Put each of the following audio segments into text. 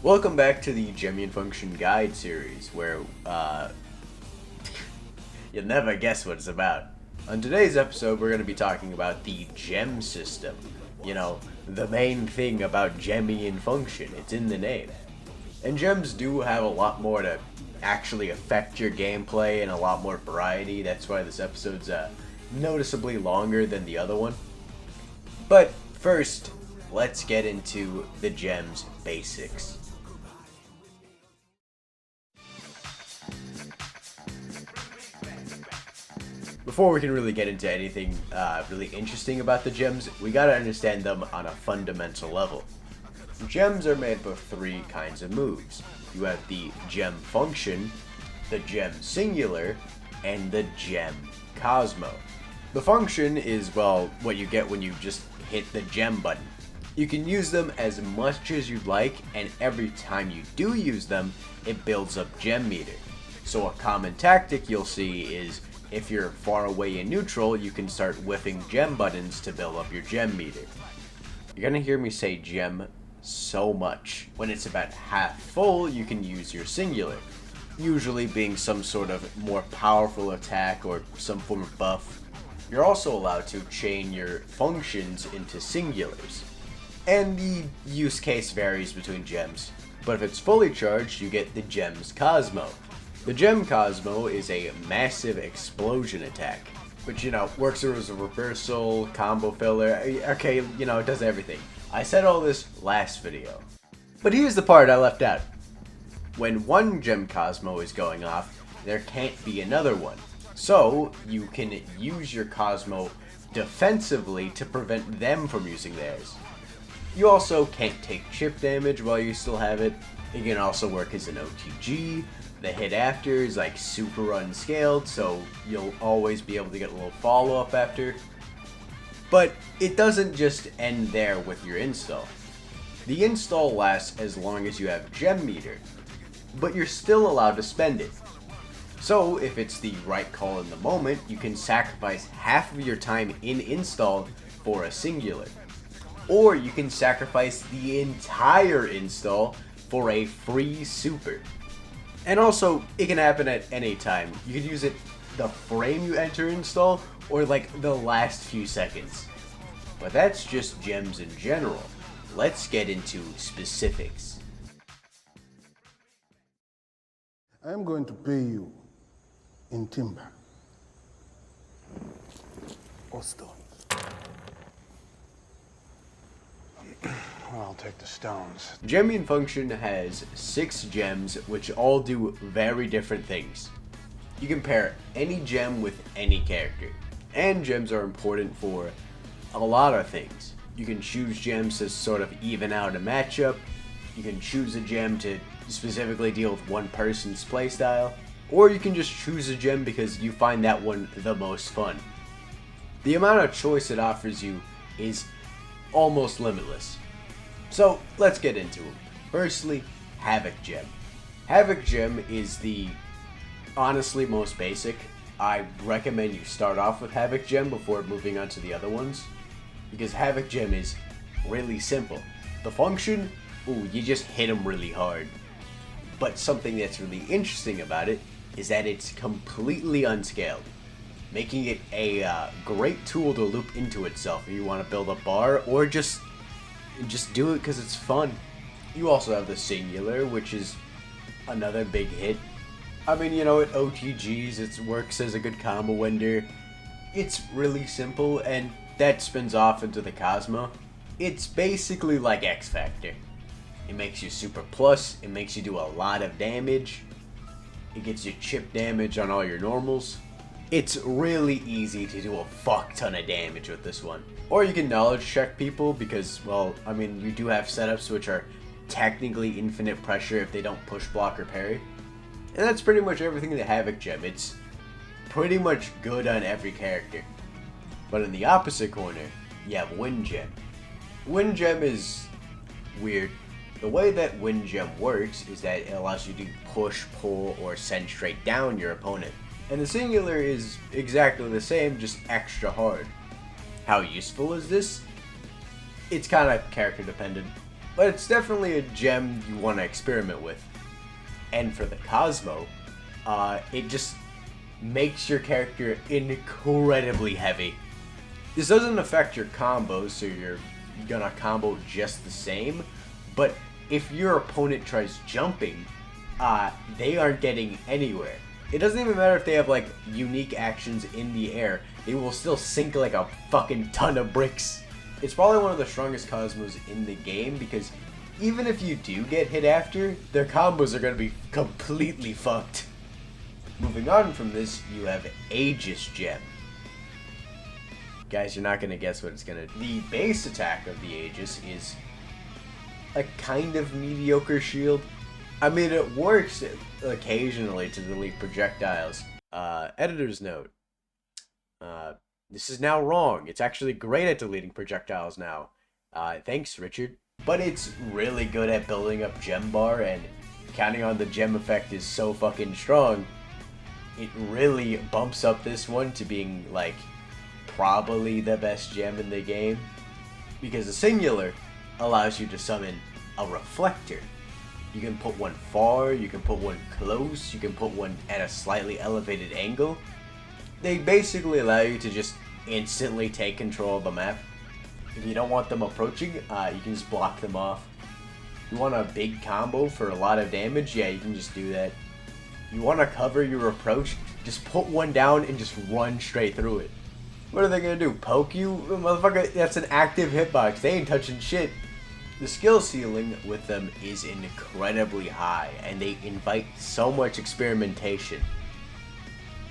Welcome back to the Gemion function guide series, where, you'll never guess what it's about. On today's episode, we're going to be talking about the gem system. You know, the main thing about Gemion function. It's in the name. And gems do have a lot more to actually affect your gameplay and a lot more variety. That's why this episode's noticeably longer than the other one. But first, let's get into the gems basics. Before we can really get into anything really interesting about the gems, we gotta understand them on a fundamental level. Gems are made up of three kinds of moves. You have the gem function, the gem singular, and the gem cosmo. The function is, well, what you get when you just hit the gem button. You can use them as much as you'd like, and every time you do use them, it builds up gem meter. So a common tactic you'll see is, if you're far away in neutral, you can start whiffing gem buttons to build up your gem meter. You're gonna hear me say gem so much. When it's about half full, you can use your singular, usually being some sort of more powerful attack or some form of buff. You're also allowed to chain your functions into singulars, and the use case varies between gems, but if it's fully charged, you get the gem's cosmo. The gem cosmo is a massive explosion attack, which, works as a reversal, combo filler, okay, it does everything. I said all this last video. But here's the part I left out. When one gem cosmo is going off, there can't be another one. So, you can use your cosmo defensively to prevent them from using theirs. You also can't take chip damage while you still have it. It can also work as an OTG. The hit after is like super unscaled, so you'll always be able to get a little follow-up after. But it doesn't just end there with your install. The install lasts as long as you have gem meter, but you're still allowed to spend it. So if it's the right call in the moment, you can sacrifice half of your time in install for a singular. Or you can sacrifice the entire install for a free super. And also, it can happen at any time. You can use it the frame you enter install, or like the last few seconds. But that's just gems in general. Let's get into specifics. I am going to pay you in timber or stone. Well, I'll take the stones. Gemion function has 6 gems which all do very different things. You can pair any gem with any character, and gems are important for a lot of things. You can choose gems to sort of even out a matchup, you can choose a gem to specifically deal with one person's playstyle, or you can just choose a gem because you find that one the most fun. The amount of choice it offers you is almost limitless. So let's get into them. Firstly, Havoc Gem. Havoc Gem is the honestly most basic. I recommend you start off with Havoc Gem before moving on to the other ones, because Havoc Gem is really simple. The function, you just hit them really hard. But something that's really interesting about it is that it's completely unscaled, making it a great tool to loop into itself if you want to build a bar or just do it because it's fun. You also have the singular, which is another big hit. I mean, it OTGs, it works as a good combo ender. It's really simple, and that spins off into the Cosmo. It's basically like X Factor. It makes you super plus, it makes you do a lot of damage. It gets you chip damage on all your normals. It's really easy to do a fuck ton of damage with this one. Or you can knowledge check people because, you do have setups which are technically infinite pressure if they don't push block or parry. And that's pretty much everything in the Havoc Gem. It's pretty much good on every character. But in the opposite corner, you have Wind Gem. Wind Gem is weird. The way that Wind Gem works is that it allows you to push, pull, or send straight down your opponent. And the singular is exactly the same, just extra hard. How useful is this? It's kind of character dependent. but it's definitely a gem you want to experiment with. And for the Cosmo, it just makes your character incredibly heavy. This doesn't affect your combos, so you're gonna combo just the same, but if your opponent tries jumping, they aren't getting anywhere. It doesn't even matter if they have like unique actions in the air, they will still sink like a fucking ton of bricks. It's probably one of the strongest Cosmos in the game because even if you do get hit after, their combos are going to be completely fucked. Moving on from this, you have Aegis Gem. Guys, you're not going to guess what it's going to... The base attack of the Aegis is a kind of mediocre shield. I mean, it works occasionally to delete projectiles. Editor's note. This is now wrong. It's actually great at deleting projectiles now. Thanks, Richard. But it's really good at building up gem bar, and counting on the gem effect is so fucking strong. It really bumps up this one to being, like, probably the best gem in the game. Because the Singular allows you to summon a reflector. You can put one far, you can put one close, you can put one at a slightly elevated angle. They basically allow you to just instantly take control of the map. If you don't want them approaching, you can just block them off. You want a big combo for a lot of damage? Yeah, you can just do that. You want to cover your approach? Just put one down and just run straight through it. What are they going to do? Poke you? Motherfucker, that's an active hitbox. They ain't touching shit. The skill ceiling with them is incredibly high, and they invite so much experimentation.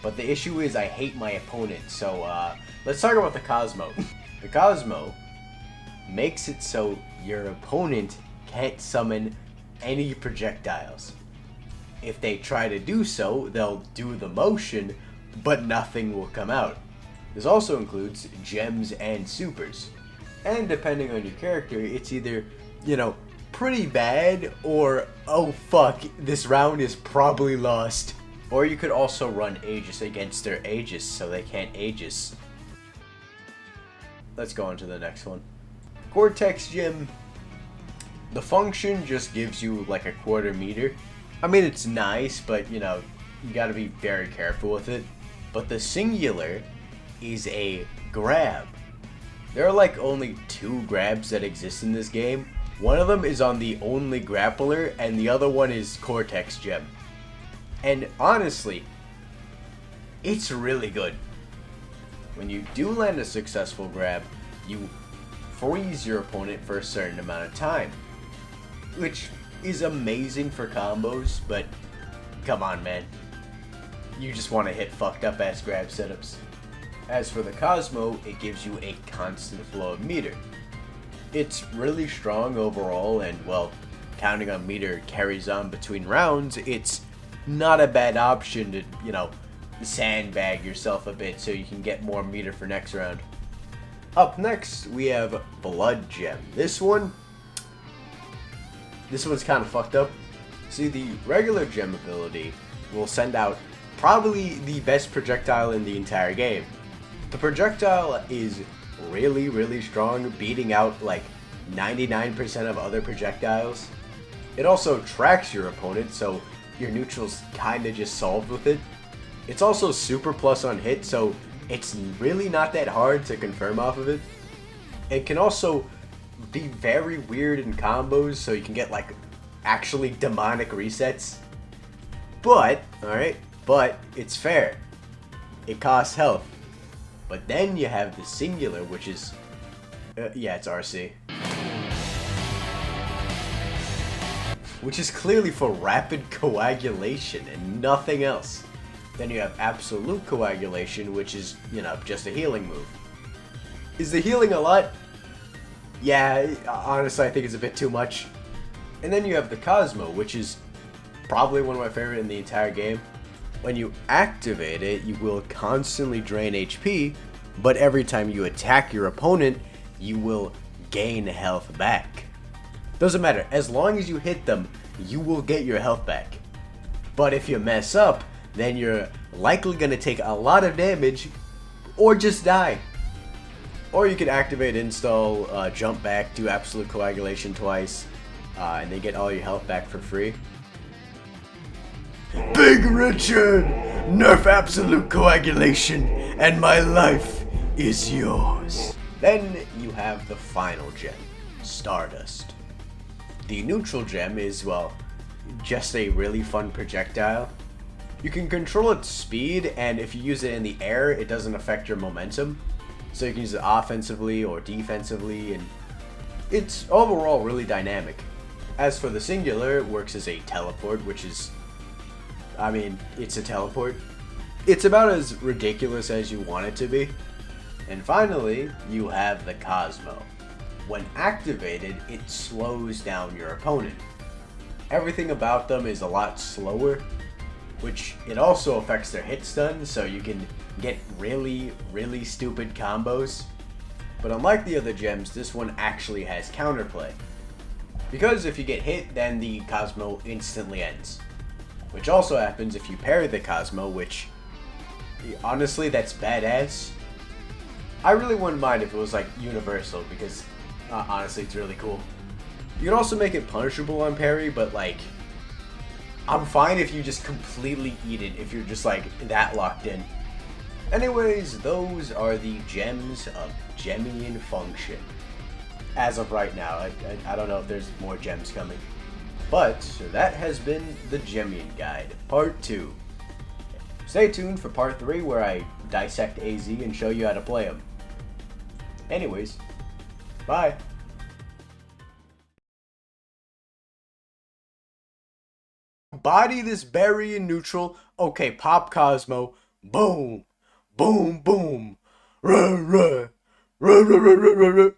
But the issue is I hate my opponent, so let's talk about the Cosmo. The Cosmo makes it so your opponent can't summon any projectiles. If they try to do so, they'll do the motion, but nothing will come out. This also includes gems and supers. And depending on your character, it's either, you know, pretty bad or, oh fuck, this round is probably lost. Or you could also run Aegis against their Aegis so they can't Aegis. Let's go on to the next one. Cortex Gem. The function just gives you like a quarter meter. I mean, it's nice, but you know, you gotta be very careful with it. But the Singular is a grab. There are like only 2 grabs that exist in this game. One of them is on the only grappler, and the other one is Cortex Gem. And honestly, it's really good. When you do land a successful grab, you freeze your opponent for a certain amount of time. Which is amazing for combos, but come on, man. You just want to hit fucked up ass grab setups. As for the Cosmo, it gives you a constant flow of meter. It's really strong overall, and well, counting on meter carries on between rounds, it's not a bad option to, you know, sandbag yourself a bit so you can get more meter for next round. Up next, we have Blood Gem. This one's kind of fucked up. See, the regular gem ability will send out probably the best projectile in the entire game. The projectile is really, really strong, beating out like 99% of other projectiles. It also tracks your opponent, so your neutral's kinda just solved with it. It's also super plus on hit, so it's really not that hard to confirm off of it. It can also be very weird in combos, so you can get like actually demonic resets. But, alright, but it's fair. It costs health. But then you have the Singular, which is, yeah, it's RC. Which is clearly for rapid coagulation and nothing else. Then you have Absolute Coagulation, which is, you know, just a healing move. Is the healing a lot? Yeah, honestly, I think it's a bit too much. And then you have the Cosmo, which is probably one of my favorite in the entire game. When you activate it, you will constantly drain HP, but every time you attack your opponent, you will gain health back. Doesn't matter, as long as you hit them, you will get your health back. But if you mess up, then you're likely going to take a lot of damage, or just die. Or you can activate, install, jump back, do absolute coagulation twice, and they get all your health back for free. Big Richard! Nerf absolute coagulation, and my life is yours. Then you have the final gem, Stardust. The neutral gem is, well, just a really fun projectile. You can control its speed, and if you use it in the air, it doesn't affect your momentum. So you can use it offensively or defensively, and it's overall really dynamic. As for the singular, it works as a teleport, which is, I mean, it's a teleport. It's about as ridiculous as you want it to be. And finally, you have the Cosmo. When activated, it slows down your opponent. Everything about them is a lot slower, which it also affects their hit stun, so you can get really, really stupid combos. But unlike the other gems, this one actually has counterplay. Because if you get hit, then the Cosmo instantly ends. Which also happens if you parry the Cosmo, which, honestly, that's badass. I really wouldn't mind if it was like universal, because honestly, it's really cool. You can also make it punishable on parry, but like, I'm fine if you just completely eat it if you're just like that locked in. Anyways, those are the gems of Gemion function. As of right now, I don't know if there's more gems coming. But that has been the Gemion Guide, Part 2. Stay tuned for Part 3 where I dissect AZ and show you how to play them. Anyways, bye. Body this berry in neutral. Okay, pop Cosmo. Boom. Boom, boom. Ruh, ruh. Ruh, ruh, ruh, ruh, ruh, ruh.